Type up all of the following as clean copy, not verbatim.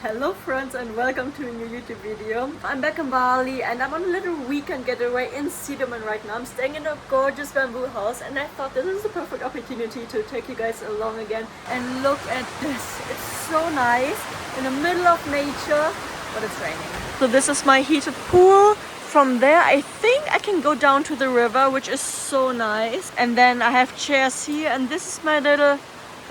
Hello friends and welcome to a new YouTube video. I'm back in Bali and I'm on a little weekend getaway in Sidemen right now. I'm staying in a gorgeous bamboo house and I thought this is the perfect opportunity to take you guys along again. And look at this. It's so nice in the middle of nature, but it's raining. So this is my heated pool. From there I think I can go down to the river, which is so nice. And then I have chairs here and this is my little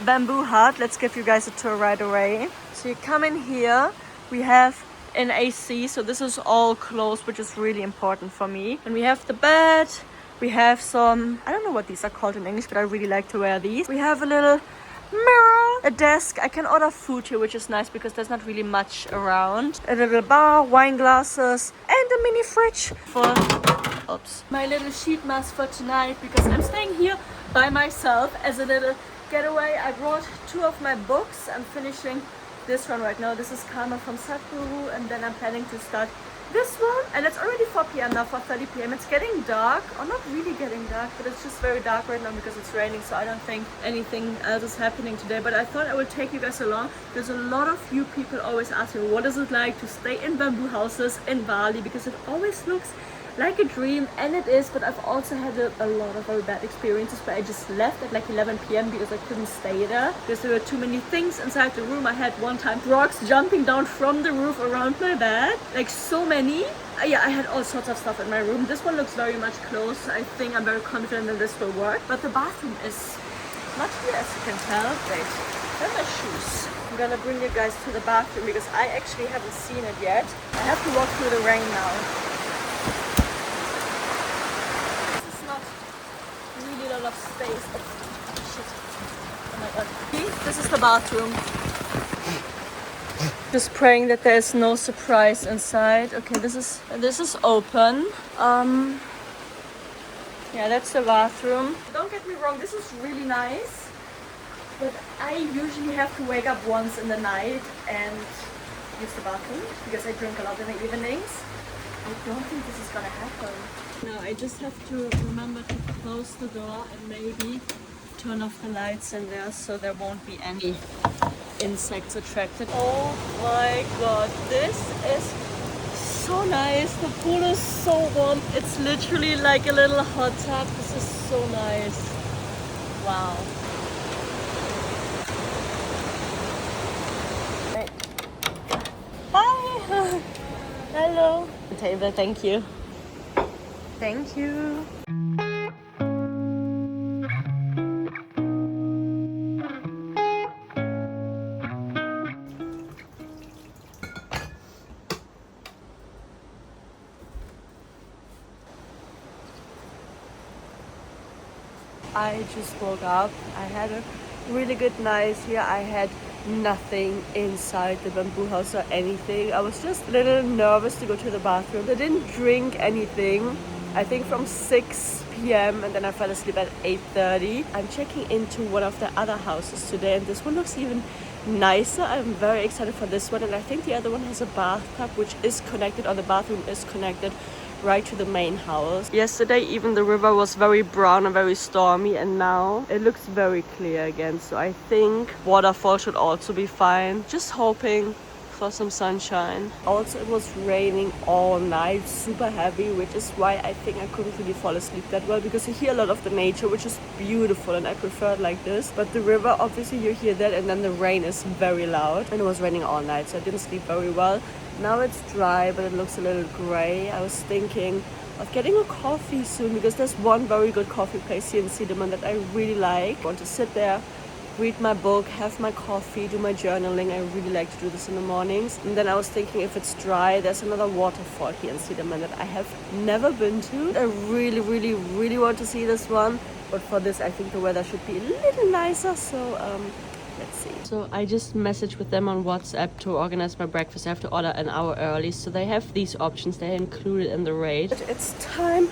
bamboo hut. Let's give you guys a tour right away. So you come in here, we have an AC, so this is all closed, which is really important for me. And we have the bed, we have some, I don't know what these are called in English, but I really like to wear these. We have a little mirror, a desk. I can order food here, which is nice because there's not really much around. A little bar, wine glasses, and a mini fridge for, oops, my little sheet mask for tonight because I'm staying here by myself as a little getaway. I brought two of my books. I'm finishing this one right now. This is Karma from Jagasatru, and then I'm planning to start this one. And it's already 4 p.m. now, 4:30 p.m. It's getting dark, or not really getting dark, but it's just very dark right now because it's raining, so I don't think anything else is happening today. But I thought I would take you guys along. There's a lot of you people always ask me, what is it like to stay in bamboo houses in Bali, because it always looks like a dream, and it is, but I've also had a lot of very bad experiences where I just left at like 11 p.m. because I couldn't stay there because there were too many things inside the room. I had one time frogs jumping down from the roof around my bed, like so many. Yeah, I had all sorts of stuff in my room. This one looks very much closed. I think I'm very confident that this will work, but the bathroom is not here, as you can tell. Wait, where are my shoes? I'm gonna bring you guys to the bathroom because I actually haven't seen it yet. I have to walk through the rain now. Of space. Oh, shit. Oh my god. See? This is the bathroom. Just praying that there's no surprise inside. Okay, this is open. Yeah, that's the bathroom. Don't get me wrong, this is really nice, but I usually have to wake up once in the night and use the bathroom because I drink a lot in the evenings. I don't think this is gonna happen. No, I just have to remember to close the door and maybe turn off the lights in there so there won't be any insects attracted. Oh my god, this is so nice. The pool is so warm. It's literally like a little hot tub. This is so nice. Wow. Hi. Hello. Table, thank you. Thank you. I just woke up. I had a really good night here. I had nothing inside the bamboo house or anything. I was just a little nervous to go to the bathroom. I didn't drink anything, I think from 6 p.m. and then I fell asleep at 8:30. I'm checking into one of the other houses today and this one looks even nicer. I'm very excited for this one, and I think the other one has a bathtub which is connected, or the bathroom is connected right to the main house. Yesterday even the river was very brown and very stormy, and now it looks very clear again, so I think waterfall should also be fine. Just hoping for some sunshine. Also, it was raining all night, super heavy, which is why I think I couldn't really fall asleep that well, because you hear a lot of the nature, which is beautiful, and I prefer it like this. But the river, obviously you hear that, and then the rain is very loud, and it was raining all night, so I didn't sleep very well. Now it's dry, but it looks a little gray. I was thinking of getting a coffee soon because there's one very good coffee place here in Sidemen that I really like. I want to sit there, read my book, have my coffee, do my journaling. I really like to do this in the mornings. And then I was thinking, if it's dry, there's another waterfall here in Sidemen that I have never been to. I really, really, really want to see this one. But for this, I think the weather should be a little nicer. So, let's see. So I just messaged with them on WhatsApp to organize my breakfast. I have to order an hour early. So they have these options. They're included in the rate. It's time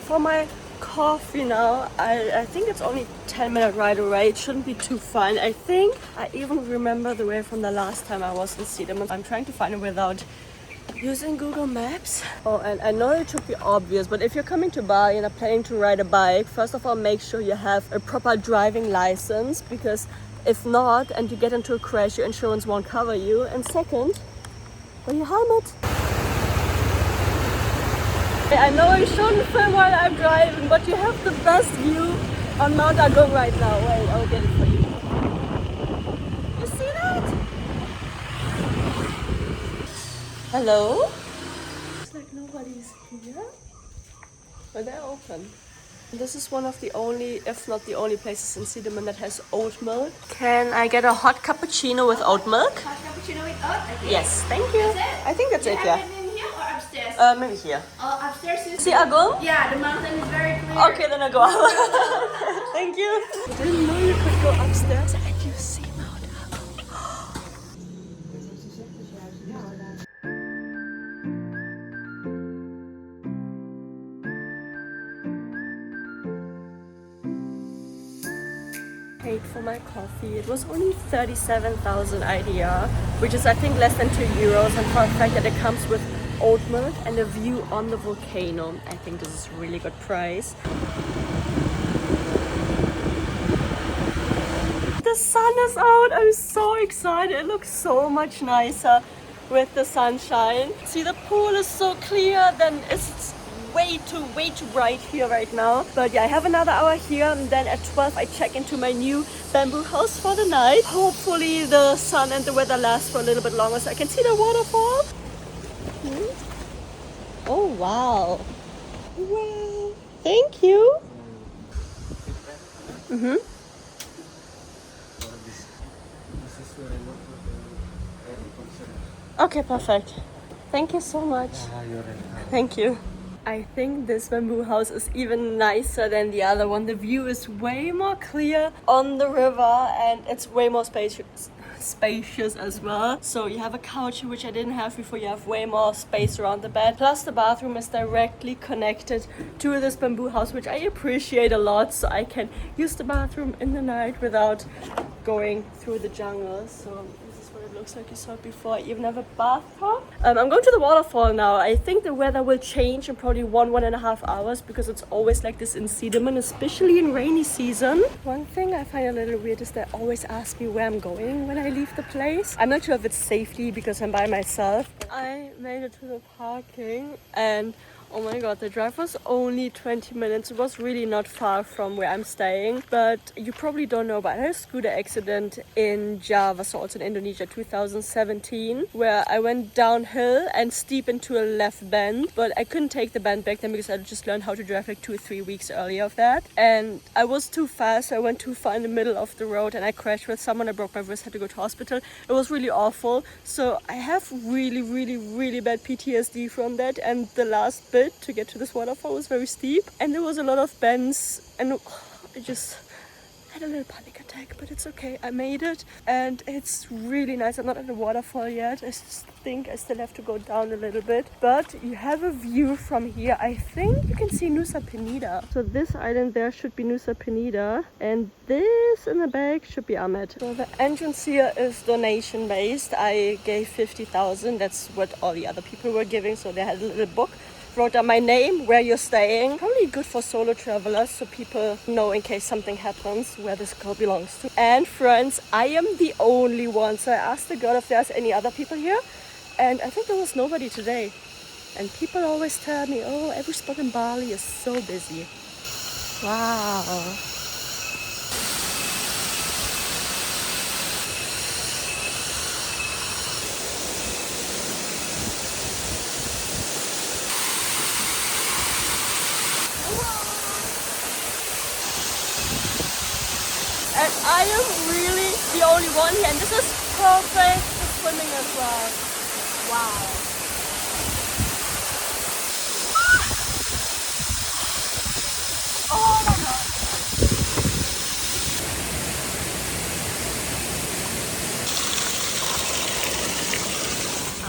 for my coffee now. I think it's only 10-minute ride away. It shouldn't be too far. I think I even remember the way from the last time I was in Sidemen. I'm trying to find it without using Google Maps. Oh, and I know it should be obvious, but if you're coming to Bali and are planning to ride a bike, first of all, make sure you have a proper driving license, because if not, and you get into a crash, your insurance won't cover you. And second, Wear your helmet. I know I shouldn't film while I'm driving, but you have the best view on Mount Agung right now. Wait, I'll get it for you. You see that? Hello? It's like nobody's here. But they're open. This is one of the only, if not the only places in Sidemen that has oat milk. Can I get a hot cappuccino with oat milk? Hot cappuccino with oat? Okay. Yes, thank you. That's it? I think that's it, yeah. Have it in here or upstairs? Maybe here. Oh, upstairs is... See Agung? Yeah, the mountain is very clear. Okay, then I go out. Thank you. I didn't know you could go upstairs and you see Mount Agung. Paid for my coffee. It was only 37,000 IDR, which is I think less than €2, and for the fact that it comes with oat milk and a view on the volcano, I think this is a really good price. The sun is out. I'm so excited. It looks so much nicer with the sunshine. See, the pool is so clear, then it's way too bright here right now. But yeah, I have another hour here, and then at 12 I check into my new bamboo house for the night. Hopefully the sun and the weather last for a little bit longer so I can see the waterfall. Oh wow. Wow. Thank you. Okay, perfect. Thank you so much. Thank you. I think this bamboo house is even nicer than the other one. The view is way more clear on the river and it's way more spacious as well. So you have a couch, which I didn't have before. You have way more space around the bed. Plus the bathroom is directly connected to this bamboo house, which I appreciate a lot. So I can use the bathroom in the night without going through the jungle. So looks like you saw it before. I even have a bathtub. I'm going to the waterfall now. I think the weather will change in probably 1.5 hours because it's always like this in Sidemen, especially in rainy season. One thing I find a little weird is they always ask me where I'm going when I leave the place. I'm not sure if it's safety because I'm by myself. I made it to the parking and oh my god, the drive was only 20 minutes. It was really not far from where I'm staying. But you probably don't know, but I had a scooter accident in Java, also in Indonesia, 2017, where I went downhill and steep into a left bend. But I couldn't take the bend back then because I just learned how to drive like 2 or 3 weeks earlier of that. And I was too fast, so I went too far in the middle of the road and I crashed with someone. I broke my wrist, had to go to hospital. It was really awful. So I have really bad PTSD from that. And the last bit to get to this waterfall was very steep and there was a lot of bends and I just had a little panic attack, but it's okay. I made it and it's really nice. I'm not at the waterfall yet. I just think I still have to go down a little bit, but you have a view from here. I think you can see Nusa Penida. So this island there should be Nusa Penida and this in the back should be Ahmed. So the entrance here is donation based. I gave 50,000. That's what all the other people were giving. So they had a little book, wrote down my name, where you're staying. Probably good for solo travelers so people know in case something happens where this girl belongs to. And friends, I am the only one. So I asked the girl if there's any other people here and I think there was nobody today. And people always tell me, oh, every spot in Bali is so busy. Wow. And I am really the only one here, and this is perfect for swimming as well. Wow. Oh my god.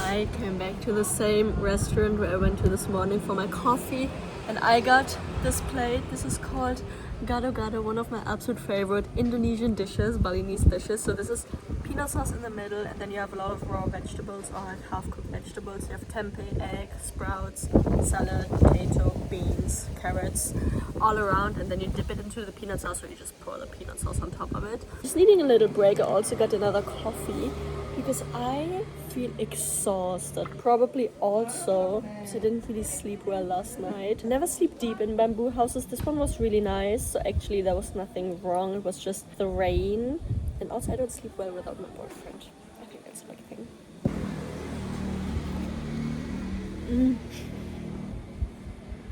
I came back to the same restaurant where I went to this morning for my coffee, and I got this plate. This is called gado-gado, one of my absolute favorite Indonesian dishes, Balinese dishes. So this is peanut sauce in the middle, and then you have a lot of raw vegetables or like half-cooked vegetables. You have tempeh, egg, sprouts, salad, potato, beans, carrots, all around, and then you dip it into the peanut sauce, or you just pour the peanut sauce on top of it. Just needing a little break, I also got another coffee because I feel exhausted. Probably also because I didn't really sleep well last night. I never sleep deep in bamboo houses. This one was really nice. So actually there was nothing wrong. It was just the rain. And also I don't sleep well without my boyfriend. I think that's a big thing.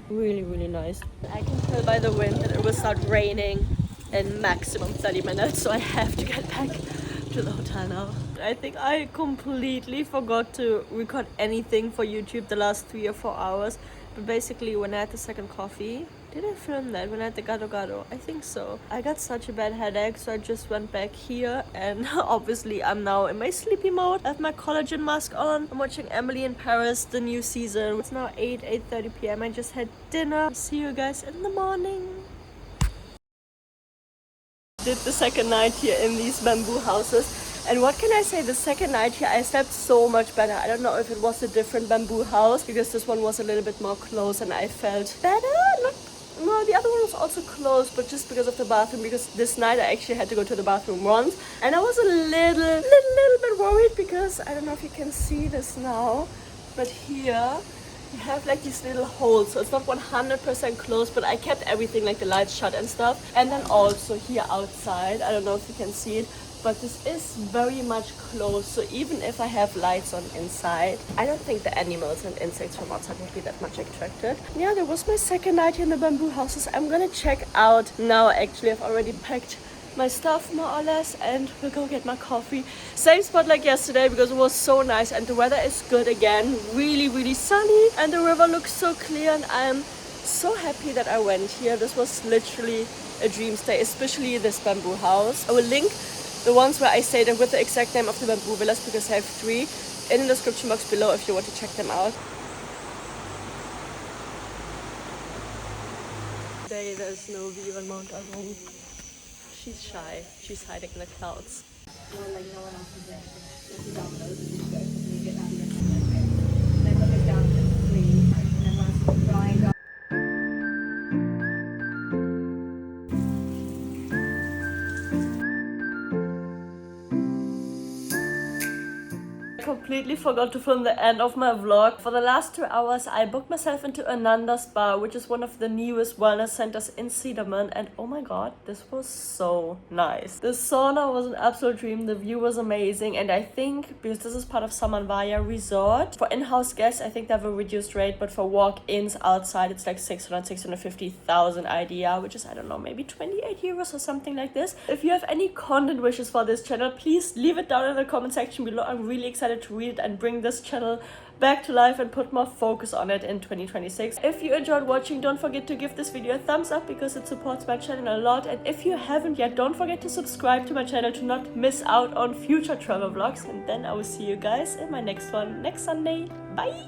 Really, really nice. I can tell by the wind that it will start raining in maximum 30 minutes, so I have to get back to the hotel now. I think I completely forgot to record anything for YouTube the last 3 or 4 hours. But basically, when I had the second coffee, did I film that? When I had the gado? I think so. I got such a bad headache, so I just went back here, and obviously I'm now in my sleepy mode. I have my collagen mask on. I'm watching Emily in Paris, the new season. It's now 8:30 p.m. I just had dinner. See you guys in the morning. Did the second night here in these bamboo houses, and what can I say, the second night here I slept so much better. I don't know if it was a different bamboo house because this one was a little bit more closed and I felt better. No, the other one was also closed, but just because of the bathroom, because this night I actually had to go to the bathroom once and I was a little bit worried because I don't know if you can see this now, but here you have like these little holes, so it's not 100% closed, but I kept everything like the lights shut and stuff. And then also here outside, I don't know if you can see it, but this is very much closed, so even if I have lights on inside, I don't think the animals and insects from outside would be that much attracted. Yeah, that was my second night in the bamboo houses. I'm gonna check out now. Actually, I've already packed my stuff more or less and we'll go get my coffee. Same spot like yesterday because it was so nice and the weather is good again. Really sunny and the river looks so clear and I'm so happy that I went here. This was literally a dream stay, especially this bamboo house. I will link the ones where I stayed and with the exact name of the bamboo villas because I have 3 in the description box below if you want to check them out. Today there's no view on Mount Argon. She's shy. She's hiding in the clouds. I completely forgot to film the end of my vlog. For the last 2 hours I booked myself into Ananda Spa, which is one of the newest wellness centers in Sidemen, and oh my god, this was so nice. The sauna was an absolute dream, the view was amazing, and I think because this is part of Samanvaya Resort, for in-house guests I think they have a reduced rate, but for walk-ins outside it's like 650,000 IDR, which is, I don't know, maybe 28 euros or something like this. If you have any content wishes for this channel, please leave it down in the comment section below. I'm really excited to read it and bring this channel back to life and put more focus on it in 2026. If you enjoyed watching, don't forget to give this video a thumbs up because it supports my channel a lot, and if you haven't yet, don't forget to subscribe to my channel to not miss out on future travel vlogs, and then I will see you guys in my next one next Sunday. Bye!